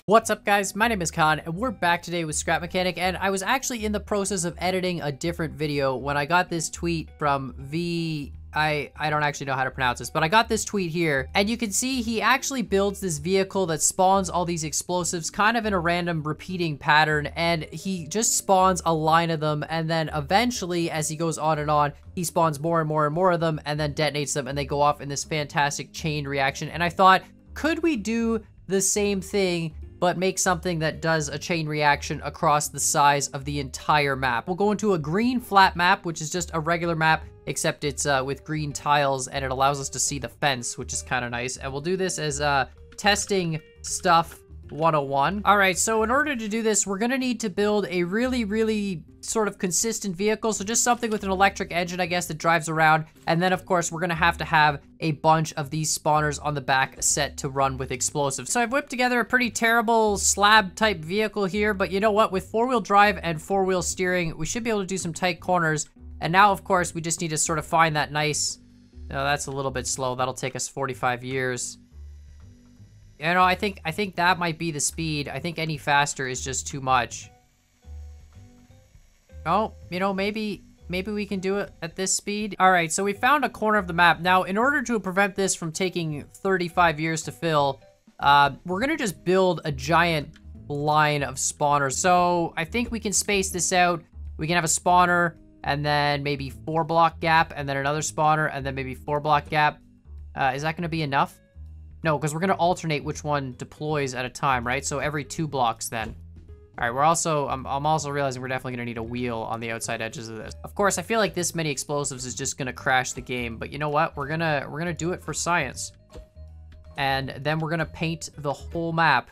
What's up, guys? My name is Khan, and we're back today with Scrap Mechanic, and I was actually in the process of editing a different video when I got this tweet from I don't actually know how to pronounce this, but I got this tweet here, and you can see he actually builds this vehicle that spawns all these explosives kind of in a random repeating pattern, and he just spawns a line of them, and then eventually, as he goes on and on, he spawns more and more and more of them, and then detonates them, and they go off in this fantastic chain reaction. And I thought, could we do the same thing but make something that does a chain reaction across the size of the entire map? We'll go into a green flat map, which is just a regular map, except it's with green tiles, and it allows us to see the fence, which is kind of nice. And we'll do this as testing stuff 101. All right, so in order to do this, we're gonna need to build a really sort of consistent vehicle. So just something with an electric engine, I guess, that drives around. And then, of course, we're gonna have to have a bunch of these spawners on the back set to run with explosives. So I've whipped together a pretty terrible slab type vehicle here, but you know what? With four-wheel drive and four-wheel steering, we should be able to do some tight corners. And now, of course, we just need to sort of find that nice... No, that's a little bit slow. That'll take us 45 years. You know, I think that might be the speed. I think any faster is just too much. Oh, you know, maybe we can do it at this speed. All right, so we found a corner of the map. Now, in order to prevent this from taking 35 years to fill, we're gonna just build a giant line of spawners. So I think we can space this out. We can have a spawner, and then maybe 4-block gap, and then another spawner, and then maybe 4-block gap. Is that gonna be enough? No, because we're gonna alternate which one deploys at a time, right? So every 2 blocks then. All right, I'm also realizing we're definitely gonna need a wheel on the outside edges of this. Of course, I feel like this many explosives is just gonna crash the game, but you know what? We're gonna do it for science. And then we're gonna paint the whole map,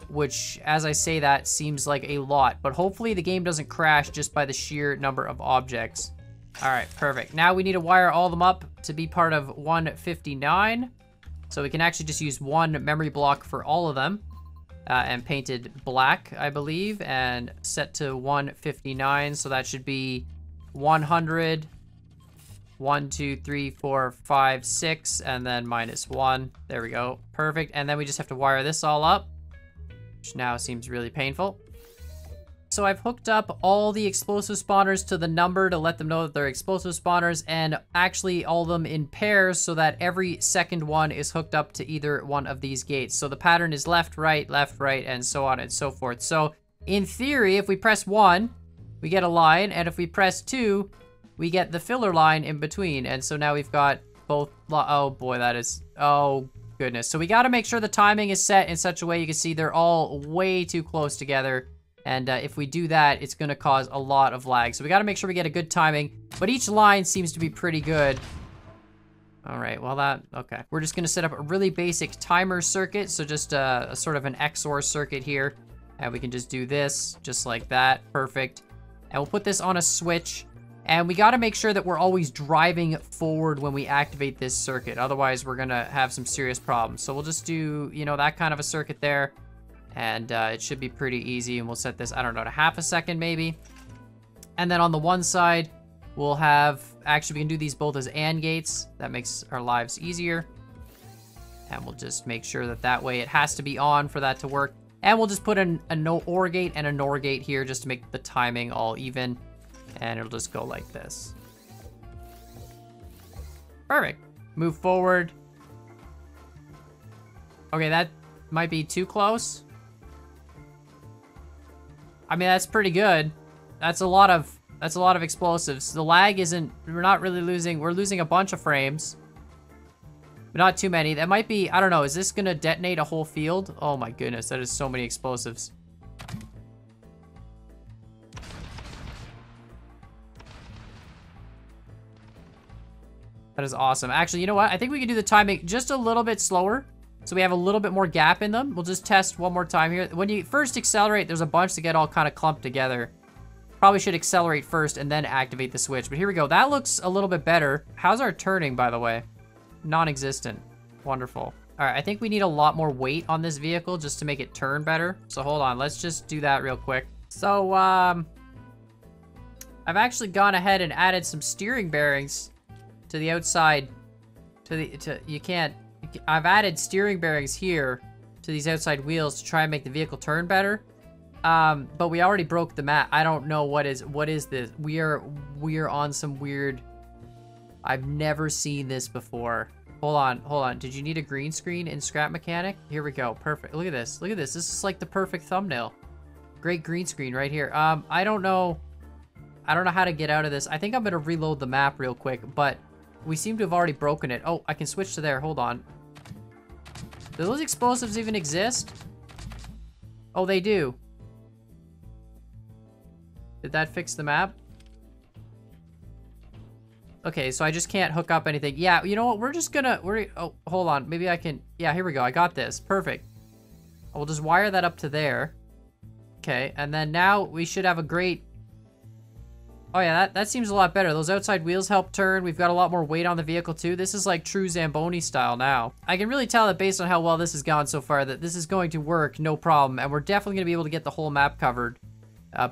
which, as I say that, seems like a lot, but hopefully the game doesn't crash just by the sheer number of objects. All right, perfect. Now we need to wire all of them up to be part of 159. So we can actually just use one memory block for all of them. And painted black, I believe, and set to 159. So that should be 100, 1, 2, 3, 4, 5, 6, and then -1. There we go. Perfect. And then we just have to wire this all up, which now seems really painful. So I've hooked up all the explosive spawners to the number to let them know that they're explosive spawners, and actually all of them in pairs so that every second one is hooked up to either one of these gates. So the pattern is left, right, and so on and so forth. So in theory, if we press 1, we get a line, and if we press 2, we get the filler line in between. And so now we've got both, oh boy, that is, oh goodness. So we gotta make sure the timing is set in such a way you can see they're all way too close together. And if we do that, it's gonna cause a lot of lag. So we gotta make sure we get a good timing, but each line seems to be pretty good. All right, well okay. We're just gonna set up a really basic timer circuit. So just a sort of an XOR circuit here. And we can just do this, just like that, perfect. And we'll put this on a switch. And we gotta make sure that we're always driving forward when we activate this circuit. Otherwise, we're gonna have some serious problems. So we'll just do, you know, that kind of a circuit there. And it should be pretty easy, and we'll set this, I don't know, to ½ second maybe. And then on the one side, we'll have, actually we can do these both as AND gates. That makes our lives easier. And we'll just make sure that that way it has to be on for that to work. And we'll just put a no OR gate and a NOR gate here just to make the timing all even. And it'll just go like this. Perfect. Move forward. Okay, that might be too close. I mean, that's pretty good. That's a lot of explosives. The lag isn't, we're not really losing, we're losing a bunch of frames. But not too many. That might be, I don't know, is this gonna detonate a whole field? Oh my goodness, that is so many explosives. That is awesome. Actually, you know what? I think we can do the timing just a little bit slower, so we have a little bit more gap in them. We'll just test one more time here. When you first accelerate, there's a bunch that get all kind of clumped together. Probably should accelerate first and then activate the switch. But here we go. That looks a little bit better. How's our turning, by the way? Non-existent. Wonderful. All right, I think we need a lot more weight on this vehicle just to make it turn better. So hold on, let's just do that real quick. So, I've actually gone ahead and added some steering bearings to the outside. I've added steering bearings here to these outside wheels to try and make the vehicle turn better. But we already broke the map. I don't know what is this. We are on some weird, I've never seen this before. Hold on. Did you need a green screen in Scrap Mechanic? Here we go. Perfect. Look at this. This is like the perfect thumbnail. Great green screen right here. I don't know how to get out of this. I think I'm gonna reload the map real quick, but we seem to have already broken it. Oh, I can switch to there. Hold on. Do those explosives even exist? Oh, they do. Did that fix the map? Okay, so I just can't hook up anything. Yeah, you know what? Oh, hold on. Maybe I can... Yeah, here we go. I got this. Perfect. We'll just wire that up to there. Okay, and then now we should have a great... Oh yeah, that seems a lot better. Those outside wheels help turn. We've got a lot more weight on the vehicle too. This is like true Zamboni style now. I can really tell that based on how well this has gone so far that this is going to work no problem. And we're definitely going to be able to get the whole map covered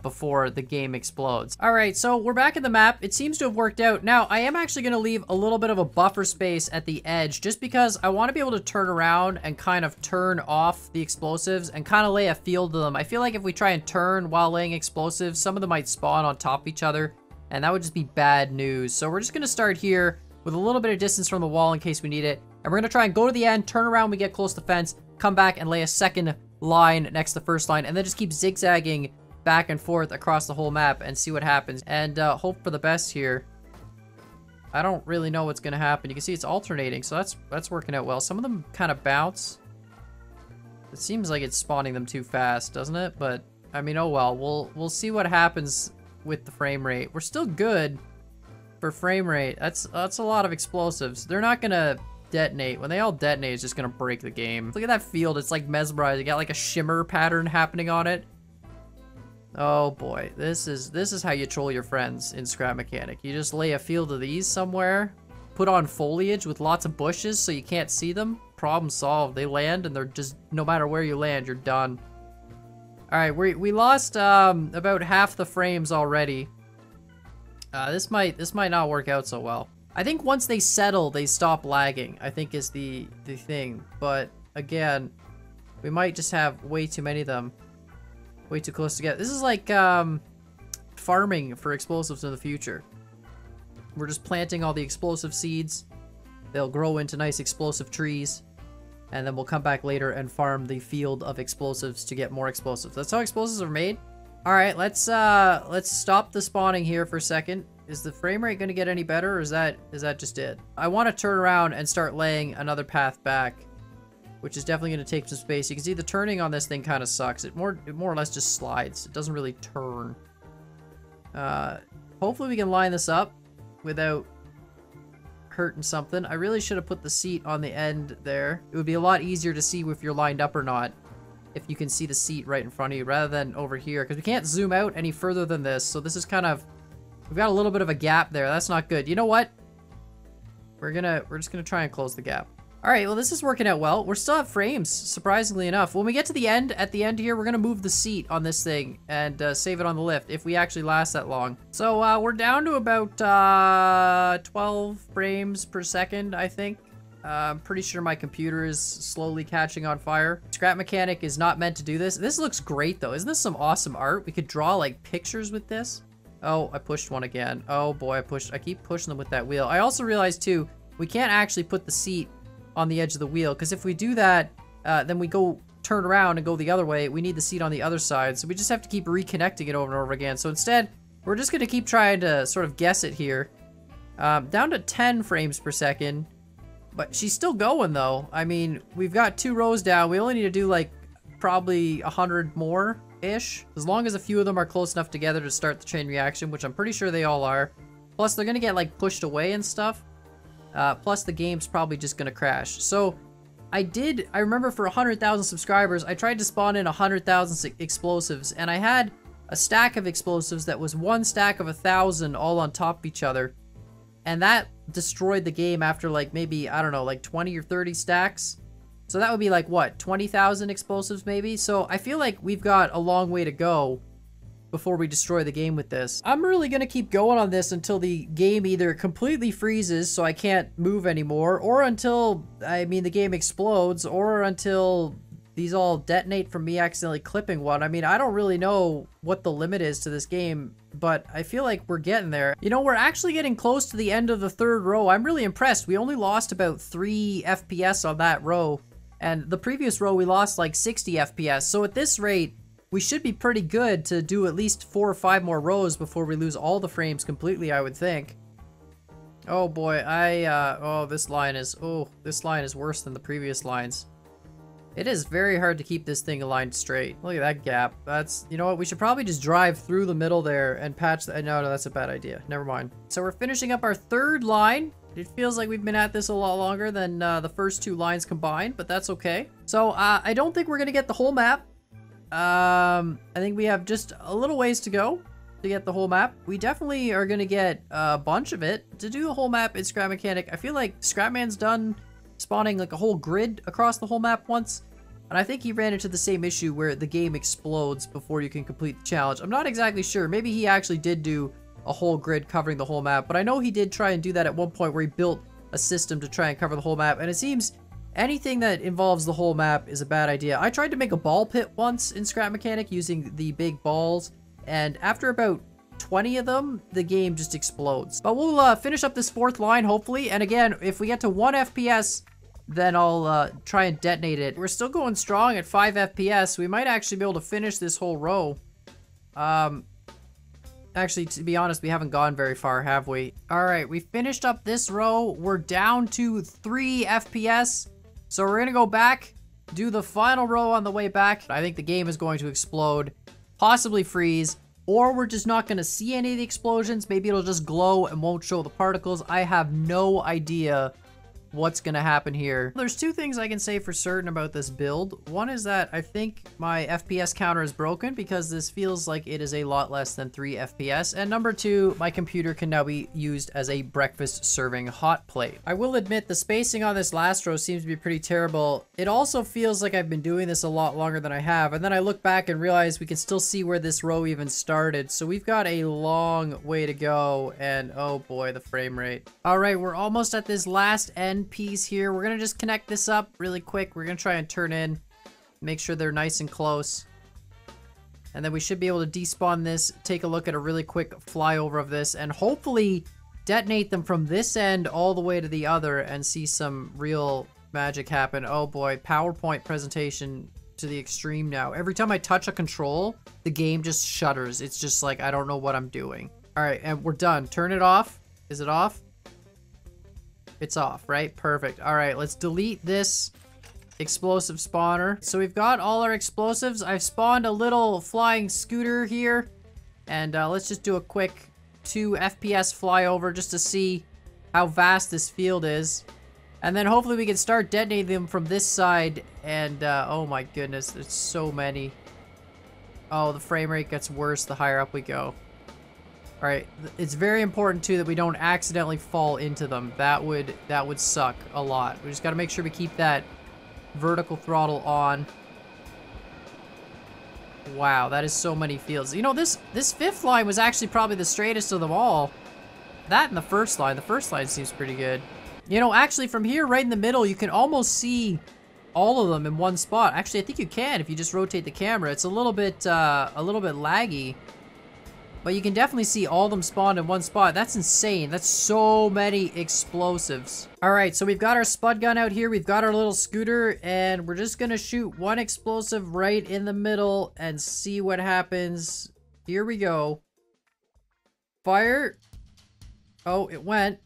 before the game explodes. All right, so we're back in the map. It seems to have worked out. Now, I am actually going to leave a little bit of a buffer space at the edge just because I want to be able to turn around and kind of turn off the explosives and kind of lay a field to them. I feel like if we try and turn while laying explosives, some of them might spawn on top of each other, and that would just be bad news. So we're just going to start here with a little bit of distance from the wall in case we need it. And we're going to try and go to the end, turn around when we get close to the fence, come back and lay a second line next to the first line, and then just keep zigzagging back and forth across the whole map and see what happens, and hope for the best here. I don't really know what's gonna happen. You can see it's alternating, so that's working out well. Some of them kind of bounce. It seems like it's spawning them too fast, doesn't it? But I mean, oh well. We'll see what happens with the frame rate. We're still good for frame rate. That's a lot of explosives. They're not gonna detonate. When they all detonate, it's just gonna break the game. Look at that field. It's like mesmerizing. You got like a shimmer pattern happening on it. Oh boy, this is how you troll your friends in Scrap Mechanic. You just lay a field of these somewhere, put on foliage with lots of bushes so you can't see them. Problem solved. They land and they're just, no matter where you land, you're done. All right, we lost about half the frames already. This might not work out so well. I think once they settle, they stop lagging, I think is the thing. But again, we might just have way too many of them. Way too close together. This is like farming for explosives in the future. We're just planting all the explosive seeds. They'll grow into nice explosive trees. And then we'll come back later and farm the field of explosives to get more explosives. That's how explosives are made. All right, let's stop the spawning here for a second. Is the frame rate going to get any better, or is that just it? I want to turn around and start laying another path back, which is definitely going to take some space. You can see the turning on this thing kind of sucks. It more or less just slides. It doesn't really turn. Hopefully we can line this up without hurting something. I really should have put the seat on the end there. It would be a lot easier to see if you're lined up or not, if you can see the seat right in front of you rather than over here, because we can't zoom out any further than this. So this is kind of, we've got a little bit of a gap there. That's not good. You know what? We're just gonna try and close the gap. All right, well, this is working out well. We're still at frames, surprisingly enough. When we get to the end, at the end here, we're gonna move the seat on this thing and save it on the lift if we actually last that long. So we're down to about 12 frames per second, I think. I'm pretty sure my computer is slowly catching on fire. Scrap Mechanic is not meant to do this. This looks great, though. Isn't this some awesome art? We could draw, like, pictures with this. Oh, I pushed one again. Oh, boy, I keep pushing them with that wheel. I also realized, too, we can't actually put the seat on the edge of the wheel, because if we do that, then we turn around and go the other way. We need the seat on the other side, so we just have to keep reconnecting it over and over again. So instead, we're just going to keep trying to sort of guess it here. Down to 10 frames per second, but she's still going, though. I mean, we've got 2 rows down. We only need to do, like, probably 100 more-ish, as long as a few of them are close enough together to start the chain reaction, which I'm pretty sure they all are. Plus, they're going to get, like, pushed away and stuff. Plus the game's probably just gonna crash. So I remember for 100,000 subscribers, I tried to spawn in 100,000 explosives, and I had a stack of explosives that was one stack of 1,000 all on top of each other. And that destroyed the game after like maybe, I don't know, like 20 or 30 stacks. So that would be like, what, 20,000 explosives maybe? So I feel like we've got a long way to go before we destroy the game with this. I'm really gonna keep going on this until the game either completely freezes so I can't move anymore, or until, I mean, the game explodes, or until these all detonate from me accidentally clipping one. I mean, I don't really know what the limit is to this game, but I feel like we're getting there. You know, we're actually getting close to the end of the third row. I'm really impressed. We only lost about 3 FPS on that row, and the previous row we lost like 60 FPS. So at this rate, we should be pretty good to do at least 4 or 5 more rows before we lose all the frames completely, I would think. Oh boy, this line is worse than the previous lines. It is very hard to keep this thing aligned straight. Look at that gap. That's, you know what, we should probably just drive through the middle there and patch the, no, that's a bad idea. Never mind. So we're finishing up our third line. It feels like we've been at this a lot longer than the first 2 lines combined, but that's okay. So I don't think we're gonna get the whole map. I think we have just a little ways to go to get the whole map. We definitely are gonna get a bunch of it. To do the whole map in Scrap Mechanic, I feel like Scrapman's done spawning like a whole grid across the whole map once, and I think he ran into the same issue where the game explodes before you can complete the challenge. I'm not exactly sure. Maybe he actually did do a whole grid covering the whole map, but I know he did try and do that at one point where he built a system to try and cover the whole map, and it seems anything that involves the whole map is a bad idea. I tried to make a ball pit once in Scrap Mechanic using the big balls, and after about 20 of them, the game just explodes. But we'll finish up this 4th line, hopefully, and again, if we get to 1 FPS, then I'll try and detonate it. We're still going strong at 5 FPS. We might actually be able to finish this whole row. Actually, to be honest, we haven't gone very far, have we? All right, we finished up this row. We're down to 3 FPS. So we're gonna go back, do the final row on the way back. I think the game is going to explode, possibly freeze, or we're just not gonna see any of the explosions. Maybe it'll just glow and won't show the particles. I have no idea what's gonna happen here. There's 2 things I can say for certain about this build. One is that I think my FPS counter is broken because this feels like it is a lot less than 3 FPS. And number 2, my computer can now be used as a breakfast serving hot plate. I will admit the spacing on this last row seems to be pretty terrible. It also feels like I've been doing this a lot longer than I have. And then I look back and realize we can still see where this row even started. So we've got a long way to go. And oh boy, the frame rate. All right, we're almost at this last end piece here. We're gonna just connect this up really quick. We're gonna try and turn in, make sure they're nice and close, and then we should be able to despawn this, take a look at a really quick flyover of this, and hopefully detonate them from this end all the way to the other and see some real magic happen. Oh boy, PowerPoint presentation to the extreme now. Every time I touch a control, the game just shudders. It's just like, I don't know what I'm doing. All right, and we're done. Turn it off. Is it off? It's off, right? Perfect. All right, let's delete this explosive spawner. So we've got all our explosives. I've spawned a little flying scooter here, and let's just do a quick 2 FPS flyover just to see how vast this field is. And then hopefully we can start detonating them from this side, and oh my goodness, there's so many. Oh, the frame rate gets worse the higher up we go. All right, it's very important too that we don't accidentally fall into them. That would suck a lot. We just got to make sure we keep that vertical throttle on. Wow, that is so many fields. You know, this 5th line was actually probably the straightest of them all. That and the first line. The first line seems pretty good. You know, actually from here right in the middle, you can almost see all of them in one spot. Actually, I think you can if you just rotate the camera. It's a little bit laggy. But you can definitely see all of them spawned in one spot. That's insane. That's so many explosives. All right, so we've got our spud gun out here. We've got our little scooter, and we're just gonna shoot 1 explosive right in the middle and see what happens. Here we go. Fire. Oh, it went.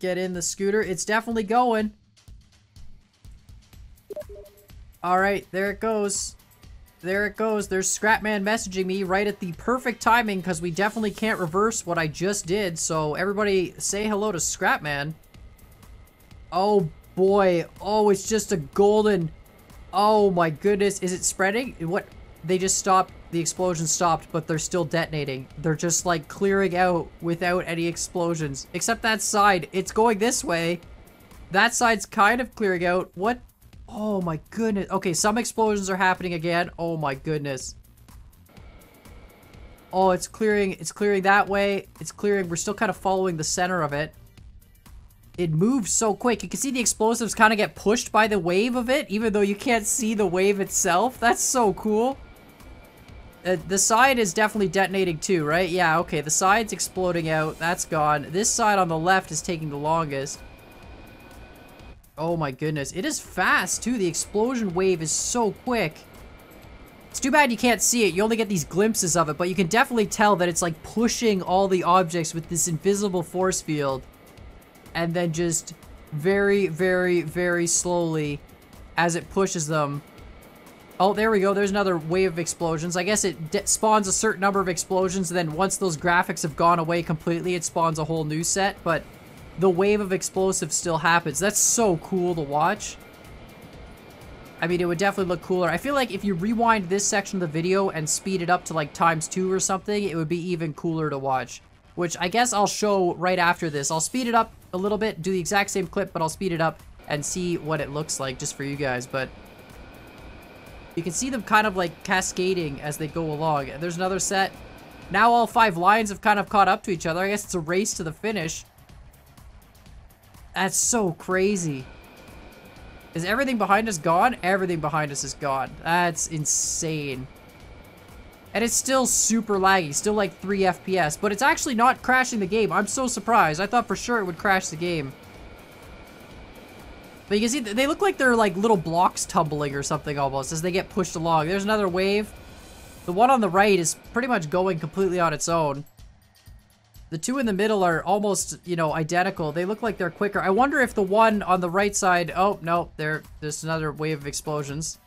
Get in the scooter. It's definitely going. All right, there it goes. There it goes. There's Scrapman messaging me right at the perfect timing because we definitely can't reverse what I just did. So everybody say hello to Scrapman. Oh boy. Oh, it's just a golden. Oh my goodness. Is it spreading? What? They just stopped. The explosion stopped, but they're still detonating. They're just like clearing out without any explosions. Except that side. It's going this way. That side's kind of clearing out. What? Oh my goodness. Okay, some explosions are happening again. Oh my goodness. Oh, it's clearing that way. It's clearing. We're still kind of following the center of it. it moves so quick. You can see the explosives kind of get pushed by the wave of it, even though you can't see the wave itself. That's so cool. The side is definitely detonating too, right? Yeah, okay, the side's exploding out. That's gone. This side on the left is taking the longest. Oh my goodness. It is fast too. The explosion wave is so quick. It's too bad you can't see it. You only get these glimpses of it, but you can definitely tell that it's like pushing all the objects with this invisible force field. And then just very, very, very slowly as it pushes them. Oh, there we go. There's another wave of explosions. I guess it spawns a certain number of explosions, and then once those graphics have gone away completely, it spawns a whole new set, but the wave of explosives still happens. That's so cool to watch. I mean, it would definitely look cooler. I feel like if you rewind this section of the video and speed it up to like ×2 or something, it would be even cooler to watch. Which I guess I'll show right after this. I'll speed it up a little bit, do the exact same clip, but I'll speed it up and see what it looks like just for you guys. But you can see them kind of like cascading as they go along. And there's another set. Now all 5 lines have kind of caught up to each other. I guess it's a race to the finish. That's so crazy. Is everything behind us gone? Everything behind us is gone. That's insane. And it's still super laggy, still like 3 FPS, but it's actually not crashing the game. I'm so surprised. I thought for sure it would crash the game. But you can see, they look like they're like little blocks tumbling or something almost as they get pushed along. There's another wave. The one on the right is pretty much going completely on its own. The 2 in the middle are almost, you know, identical. They look like they're quicker. I wonder if the one on the right side... Oh, no, there's another wave of explosions.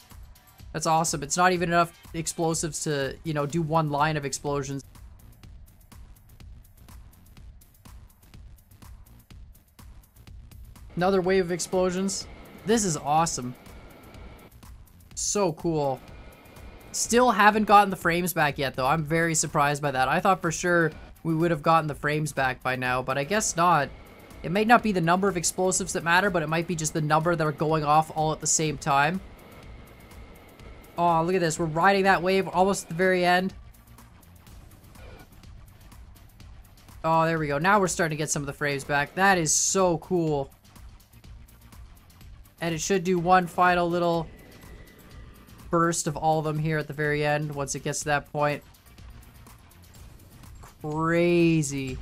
That's awesome. It's not even enough explosives to, you know, do 1 line of explosions. Another wave of explosions. This is awesome. So cool. Still haven't gotten the frames back yet, though. I'm very surprised by that. I thought for sure we would have gotten the frames back by now, but I guess not. It may not be the number of explosives that matter, but it might be just the number that are going off all at the same time. Oh, look at this. We're riding that wave almost at the very end. Oh, there we go. Now we're starting to get some of the frames back. That is so cool. And it should do one final little burst of all of them here at the very end once it gets to that point. Crazy.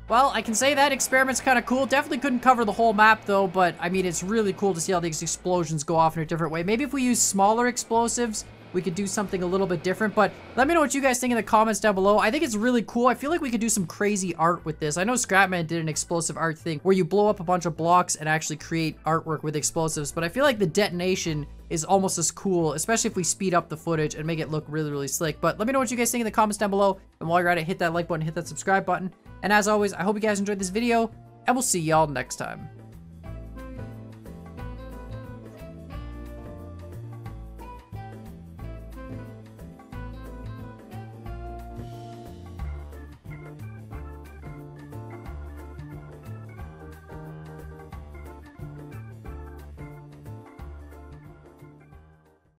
Well, I can say that experiment's kind of cool. Definitely couldn't cover the whole map, though, but, I mean, it's really cool to see how these explosions go off in a different way. Maybe if we use smaller explosives, we could do something a little bit different, but let me know what you guys think in the comments down below. I think it's really cool. I feel like we could do some crazy art with this. I know Scrapman did an explosive art thing where you blow up a bunch of blocks and actually create artwork with explosives, but I feel like the detonation is almost as cool, especially if we speed up the footage and make it look really, really slick. But let me know what you guys think in the comments down below, and while you're at it, hit that like button, hit that subscribe button. And as always, I hope you guys enjoyed this video, and we'll see y'all next time.